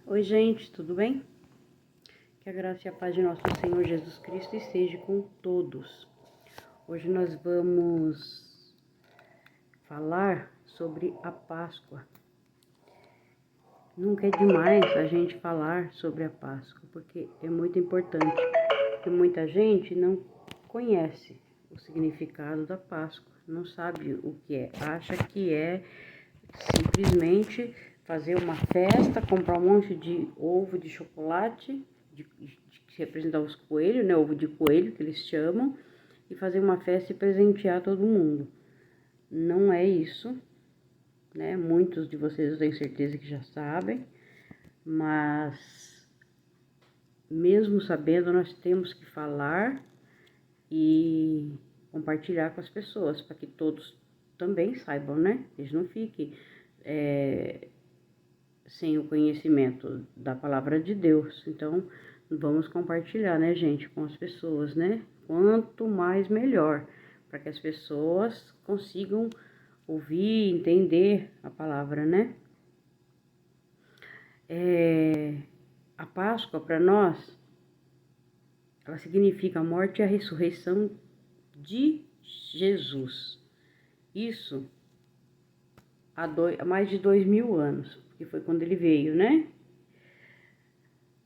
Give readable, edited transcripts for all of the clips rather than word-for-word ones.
Oi, gente, tudo bem? Que a graça e a paz de nosso Senhor Jesus Cristo esteja com todos. Hoje nós vamos falar sobre a Páscoa. Nunca é demais a gente falar sobre a Páscoa, porque é muito importante, porque muita gente não conhece o significado da Páscoa, não sabe o que é, acha que é simplesmente fazer uma festa, comprar um monte de ovo de chocolate, que representa os coelhos, né? Ovo de coelho que eles chamam, e fazer uma festa e presentear todo mundo. Não é isso, né? Muitos de vocês eu tenho certeza que já sabem, mas mesmo sabendo, nós temos que falar e compartilhar com as pessoas, para que todos também saibam, né? Eles não fiquem sem o conhecimento da palavra de Deus. Então, vamos compartilhar, né, gente, com as pessoas, né? Quanto mais melhor, para que as pessoas consigam ouvir, entender a palavra, né? A Páscoa, para nós, ela significa a morte e a ressurreição de Jesus. Isso há mais de 2000 anos, que foi quando ele veio, né?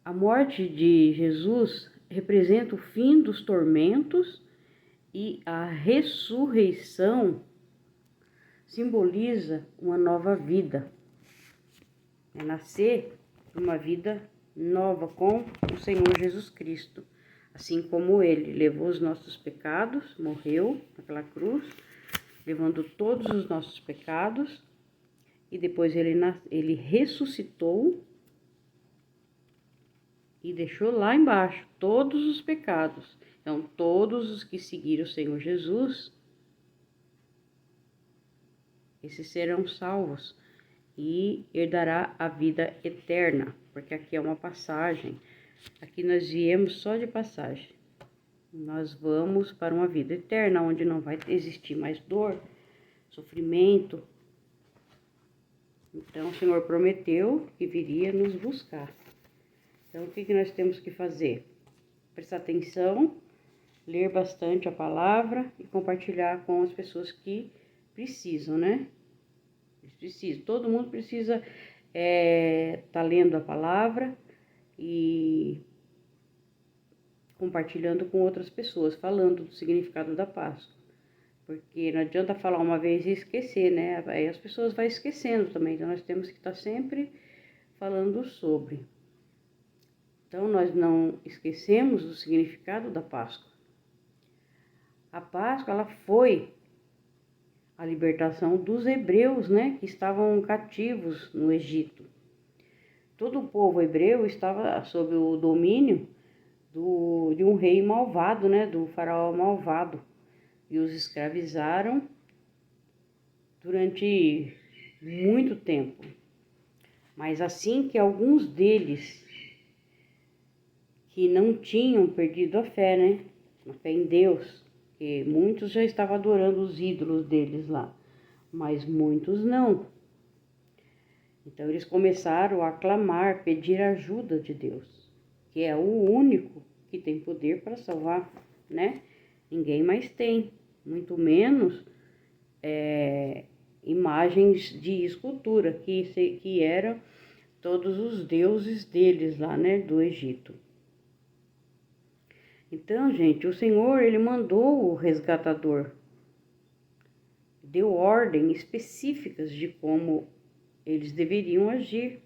A morte de Jesus representa o fim dos tormentos e a ressurreição simboliza uma nova vida. É nascer uma vida nova com o Senhor Jesus Cristo. Assim como ele levou os nossos pecados, morreu naquela cruz, levando todos os nossos pecados, e depois ele ressuscitou e deixou lá embaixo todos os pecados. Então, todos os que seguiram o Senhor Jesus, esses serão salvos e herdará a vida eterna, porque aqui é uma passagem. Aqui nós viemos só de passagem. Nós vamos para uma vida eterna, onde não vai existir mais dor, sofrimento. Então, o Senhor prometeu que viria nos buscar. Então, o que nós temos que fazer? Prestar atenção, ler bastante a palavra e compartilhar com as pessoas que precisam, né? Eles precisam, todo mundo precisa tá lendo a palavra e compartilhando com outras pessoas, falando do significado da Páscoa. Porque não adianta falar uma vez e esquecer, né? Aí as pessoas vão esquecendo também, então nós temos que estar sempre falando sobre. Então, nós não esquecemos do significado da Páscoa. A Páscoa, ela foi a libertação dos hebreus, né, que estavam cativos no Egito. Todo o povo hebreu estava sob o domínio de um rei malvado, né, do faraó malvado, e os escravizaram durante muito tempo. Mas assim que alguns deles que não tinham perdido a fé, né? A fé em Deus, que muitos já estavam adorando os ídolos deles lá, mas muitos não. Então eles começaram a clamar, pedir ajuda de Deus, que é o único que tem poder para salvar, né? Ninguém mais tem, muito menos imagens de escultura, que eram todos os deuses deles lá, né, do Egito. Então, gente, o Senhor, ele mandou o resgatador, deu ordens específicas de como eles deveriam agir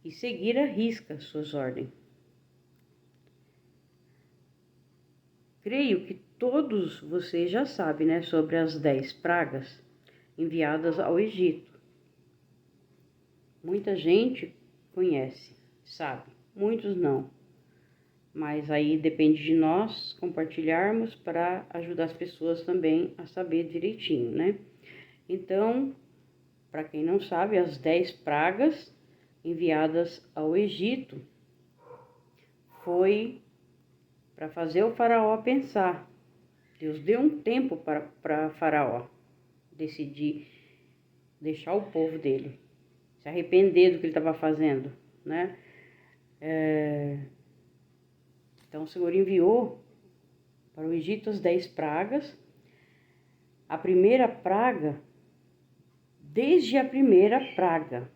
e seguir à risca suas ordens. Creio que todos vocês já sabem, né, sobre as 10 pragas enviadas ao Egito. Muita gente conhece, sabe, muitos não. Mas aí depende de nós compartilharmos para ajudar as pessoas também a saber direitinho, né? Então, para quem não sabe, as 10 pragas enviadas ao Egito foi para fazer o faraó pensar. Deus deu um tempo para faraó decidir deixar o povo dele, se arrepender do que ele estava fazendo, né? Então o Senhor enviou para o Egito as 10 pragas. A primeira praga, desde a primeira praga,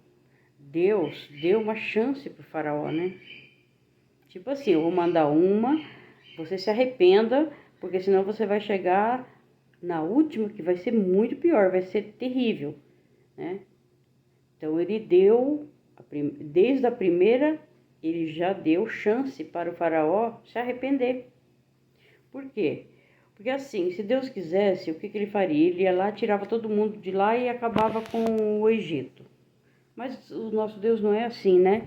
Deus deu uma chance para o faraó, né? Tipo assim, eu vou mandar uma, você se arrependa, porque senão você vai chegar na última, que vai ser muito pior, vai ser terrível, né? Então ele deu, desde a primeira, ele já deu chance para o faraó se arrepender. Por quê? Porque assim, se Deus quisesse, o que ele faria? Ele ia lá, tirava todo mundo de lá e acabava com o Egito. Mas o nosso Deus não é assim, né?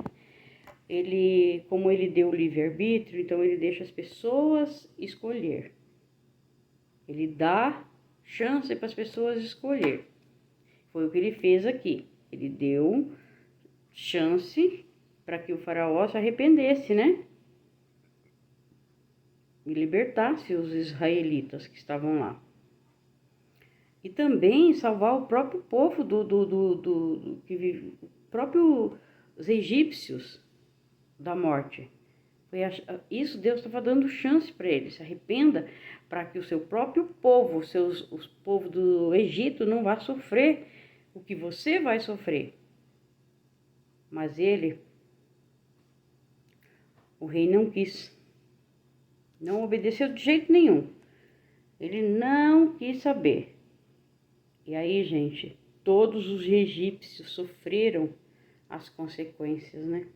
Ele, como ele deu o livre-arbítrio, então ele deixa as pessoas escolher. Ele dá chance para as pessoas escolher. Foi o que ele fez aqui. Ele deu chance para que o faraó se arrependesse, né? E libertasse os israelitas que estavam lá. E também salvar o próprio povo que vive, os egípcios da morte. Isso Deus estava dando chance para eles. Se arrependa para que o seu próprio povo, os povos do Egito não vá sofrer o que você vai sofrer. Mas o rei não quis. Não obedeceu de jeito nenhum. Ele não quis saber. E aí, gente, todos os egípcios sofreram as consequências, né?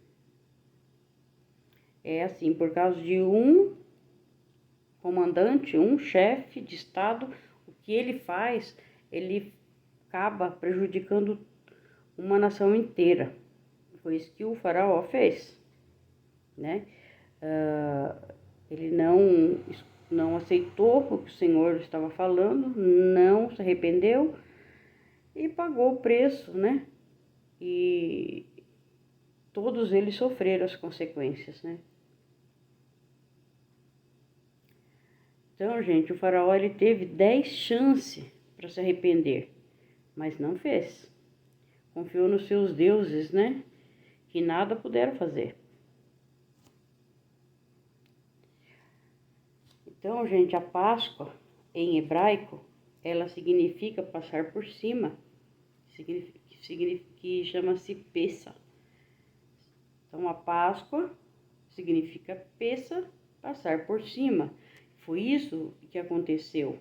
É assim, por causa de um comandante, um chefe de estado, o que ele faz, ele acaba prejudicando uma nação inteira. Foi isso que o faraó fez, né? Ele não aceitou o que o Senhor estava falando, não se arrependeu e pagou o preço, né? E todos eles sofreram as consequências, né? Então, gente, o faraó ele teve 10 chances para se arrepender, mas não fez. Confiou nos seus deuses, né? Que nada puderam fazer. Então, gente, a Páscoa, em hebraico, ela significa passar por cima, que chama-se Pessa. Então, a Páscoa significa Pessa, passar por cima. Foi isso que aconteceu.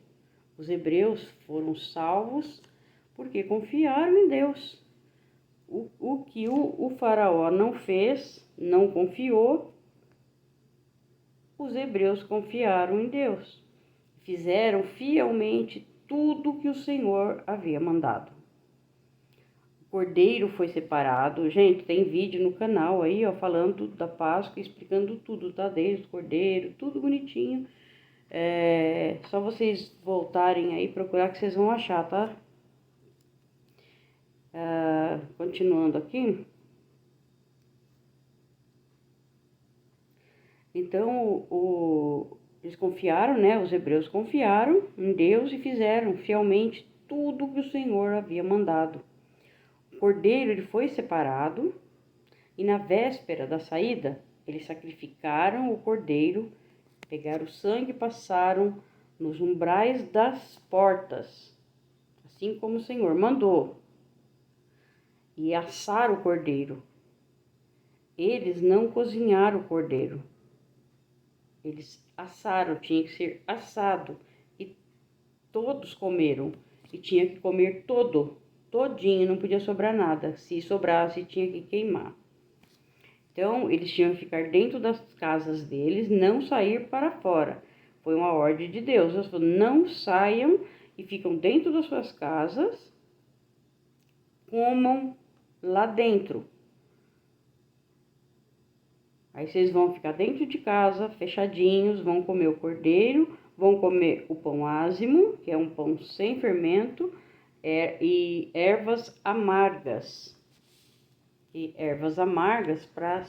Os hebreus foram salvos porque confiaram em Deus. O que o faraó não fez, não confiou, os hebreus confiaram em Deus. Fizeram fielmente tudo que o Senhor havia mandado. O cordeiro foi separado. Gente, tem vídeo no canal aí, ó, falando da Páscoa, explicando tudo, tá? Desde o cordeiro, tudo bonitinho. Só vocês voltarem aí, procurar que vocês vão achar, tá? Continuando aqui. Então, eles confiaram, né? Os hebreus confiaram em Deus e fizeram fielmente tudo que o Senhor havia mandado. O cordeiro ele foi separado e na véspera da saída, eles sacrificaram o cordeiro, pegaram o sangue e passaram nos umbrais das portas, assim como o Senhor mandou, e assaram o cordeiro. Eles não cozinharam o cordeiro. Eles assaram, tinha que ser assado. E todos comeram. E tinha que comer todinho, não podia sobrar nada. Se sobrasse, tinha que queimar. Então, eles tinham que ficar dentro das casas deles, não sair para fora. Foi uma ordem de Deus. Deus falou, não saiam e ficam dentro das suas casas, comam lá dentro. Aí vocês vão ficar dentro de casa, fechadinhos, vão comer o cordeiro, vão comer o pão ázimo, que é um pão sem fermento, e ervas amargas. E ervas amargas para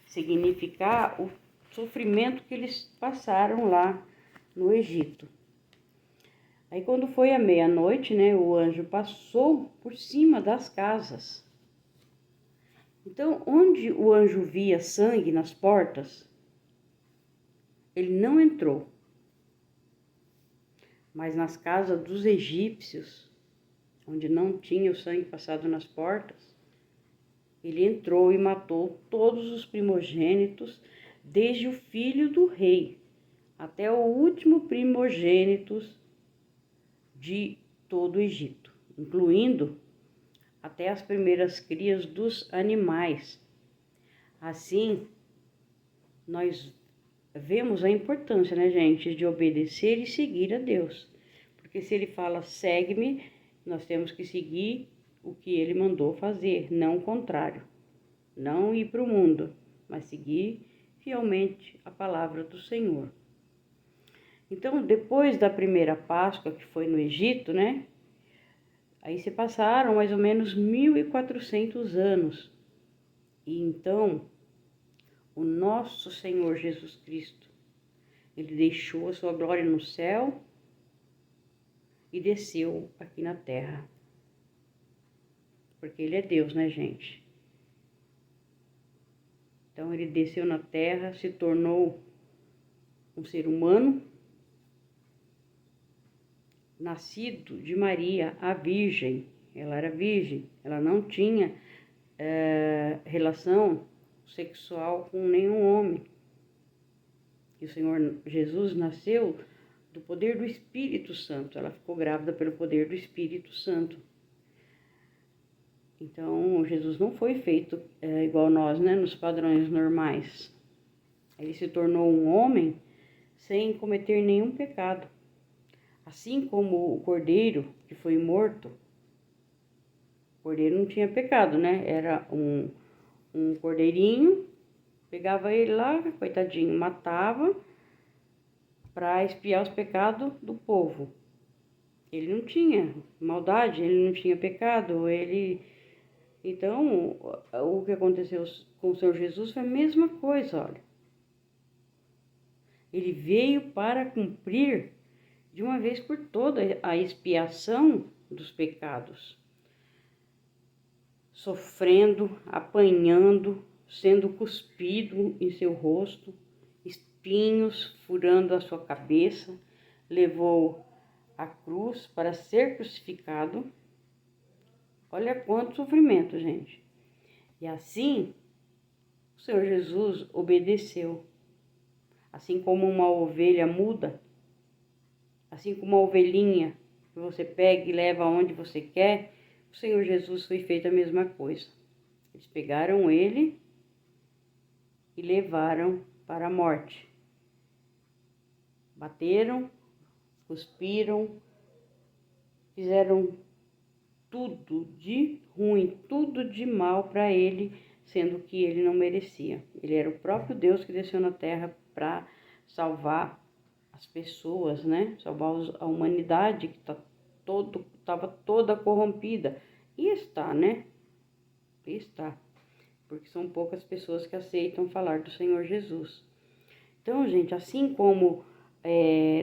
significar o sofrimento que eles passaram lá no Egito. Aí quando foi a meia-noite, né, o anjo passou por cima das casas Então, onde o anjo via sangue nas portas, ele não entrou. Mas nas casas dos egípcios, onde não tinha o sangue passado nas portas, ele entrou e matou todos os primogênitos, desde o filho do rei até o último primogênito de todo o Egito, incluindo até as primeiras crias dos animais. Assim, nós vemos a importância, né, gente, de obedecer e seguir a Deus. Porque se ele fala, segue-me, nós temos que seguir o que ele mandou fazer, não o contrário. Não ir para o mundo, mas seguir fielmente a palavra do Senhor. Então, depois da primeira Páscoa, que foi no Egito, né? Aí se passaram mais ou menos 1400 anos. E então, o nosso Senhor Jesus Cristo, ele deixou a sua glória no céu e desceu aqui na terra. Porque ele é Deus, né, gente? Então, ele desceu na terra, se tornou um ser humano, nascido de Maria, a Virgem. Ela era virgem, ela não tinha relação sexual com nenhum homem. E o Senhor Jesus nasceu do poder do Espírito Santo. Ela ficou grávida pelo poder do Espírito Santo. Então, Jesus não foi feito igual nós, né, nos padrões normais. Ele se tornou um homem sem cometer nenhum pecado. Assim como o cordeiro que foi morto, o cordeiro não tinha pecado, né? Era um cordeirinho, pegava ele lá, coitadinho, matava para expiar os pecados do povo. Ele não tinha maldade, ele não tinha pecado, Então, o que aconteceu com o Senhor Jesus foi a mesma coisa, olha. Ele veio para cumprir de uma vez por todas a expiação dos pecados, sofrendo, apanhando, sendo cuspido em seu rosto, espinhos furando a sua cabeça, levou a cruz para ser crucificado. Olha quanto sofrimento, gente. E assim, o Senhor Jesus obedeceu. Assim como uma ovelha muda, assim como uma ovelhinha que você pega e leva aonde você quer, o Senhor Jesus foi feito a mesma coisa. Eles pegaram ele e levaram para a morte. Bateram, cuspiram, fizeram tudo de ruim, tudo de mal para ele, sendo que ele não merecia. Ele era o próprio Deus que desceu na terra para salvar as pessoas, né? Salvar a humanidade que estava toda corrompida. E está, né? E está. Porque são poucas pessoas que aceitam falar do Senhor Jesus. Então, gente, assim como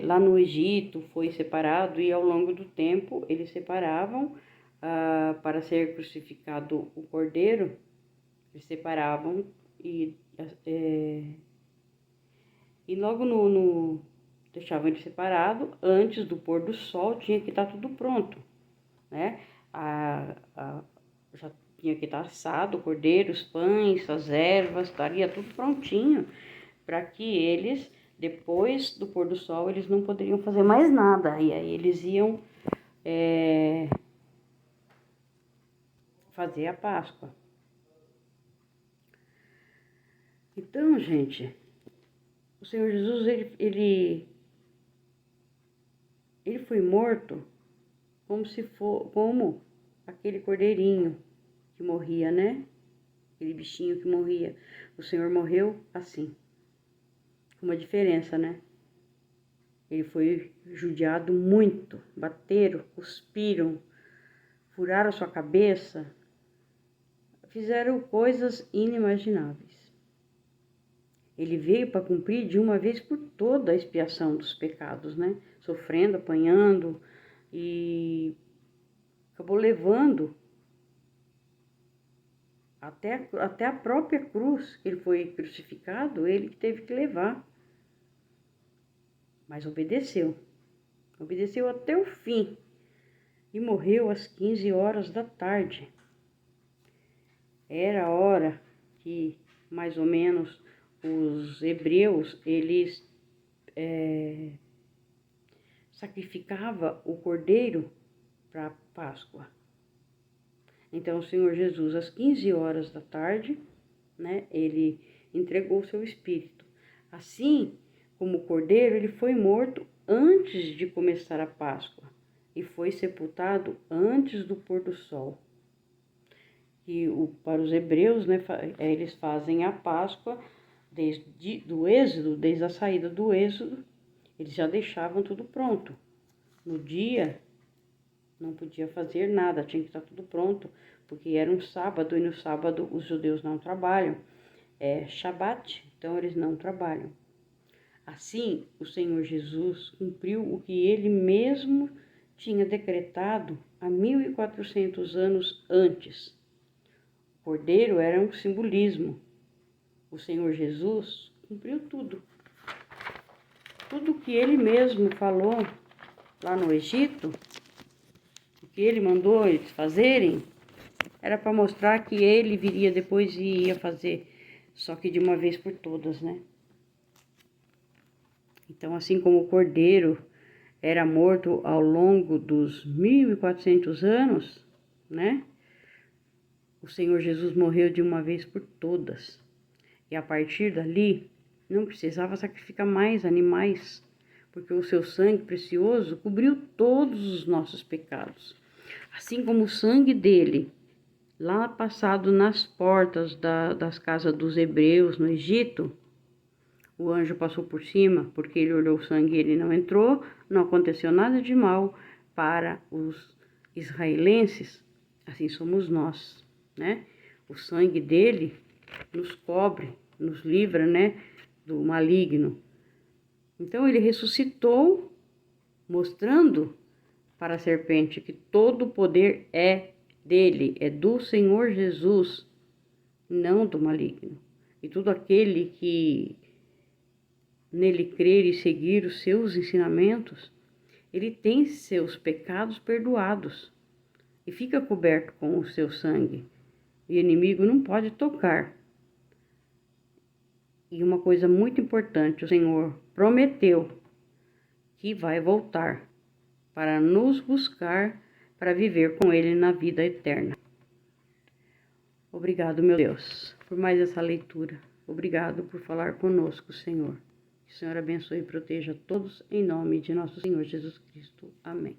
lá no Egito foi separado e ao longo do tempo eles separavam para ser crucificado o cordeiro, eles separavam e logo deixavam ele separado. Antes do pôr do sol tinha que estar tudo pronto, né? Já tinha que estar assado o cordeiro, os pães, as ervas, estaria tudo prontinho para que eles, depois do pôr do sol, eles não poderiam fazer mais nada. E aí eles iam fazer a Páscoa. Então, gente, o Senhor Jesus, ele foi morto como aquele cordeirinho que morria, né? Aquele bichinho que morria. O Senhor morreu assim. Uma diferença, né? Ele foi judiado muito, bateram, cuspiram, furaram sua cabeça, fizeram coisas inimagináveis. Ele veio para cumprir de uma vez por toda a expiação dos pecados, né? Sofrendo, apanhando e acabou levando Até a própria cruz que ele foi crucificado, ele que teve que levar. Mas obedeceu. Obedeceu até o fim. E morreu às 15 horas da tarde. Era a hora que, mais ou menos, os hebreus, eles sacrificavam o cordeiro para Páscoa. Então, o Senhor Jesus, às 15 horas da tarde, né, ele entregou o seu espírito. Assim como o cordeiro, ele foi morto antes de começar a Páscoa e foi sepultado antes do pôr do sol. E para os hebreus, né, eles fazem a Páscoa desde a saída do Êxodo, eles já deixavam tudo pronto. No dia não podia fazer nada, tinha que estar tudo pronto, porque era um sábado e no sábado os judeus não trabalham. É Shabat, então eles não trabalham. Assim, o Senhor Jesus cumpriu o que ele mesmo tinha decretado há 1400 anos antes. O cordeiro era um simbolismo. O Senhor Jesus cumpriu tudo. Tudo que ele mesmo falou lá no Egito, o que ele mandou eles fazerem, era para mostrar que ele viria depois e ia fazer, só que de uma vez por todas, né? Então, assim como o cordeiro era morto ao longo dos 1400 anos, né? O Senhor Jesus morreu de uma vez por todas. E a partir dali, não precisava sacrificar mais animais, porque o seu sangue precioso cobriu todos os nossos pecados. Assim como o sangue dele, lá passado nas portas das casas dos hebreus no Egito, o anjo passou por cima, porque ele olhou o sangue e ele não entrou, não aconteceu nada de mal para os israelenses. Assim somos nós, né? O sangue dele nos cobre, nos livra, né, do maligno. Então ele ressuscitou, mostrando para a serpente que todo o poder é dele, é do Senhor Jesus, não do maligno. E todo aquele que nele crer e seguir os seus ensinamentos, ele tem seus pecados perdoados e fica coberto com o seu sangue. O inimigo não pode tocar. E uma coisa muito importante, o Senhor prometeu que vai voltar para nos buscar, para viver com Ele na vida eterna. Obrigado, meu Deus, por mais essa leitura. Obrigado por falar conosco, Senhor. Que o Senhor abençoe e proteja todos em nome de nosso Senhor Jesus Cristo. Amém.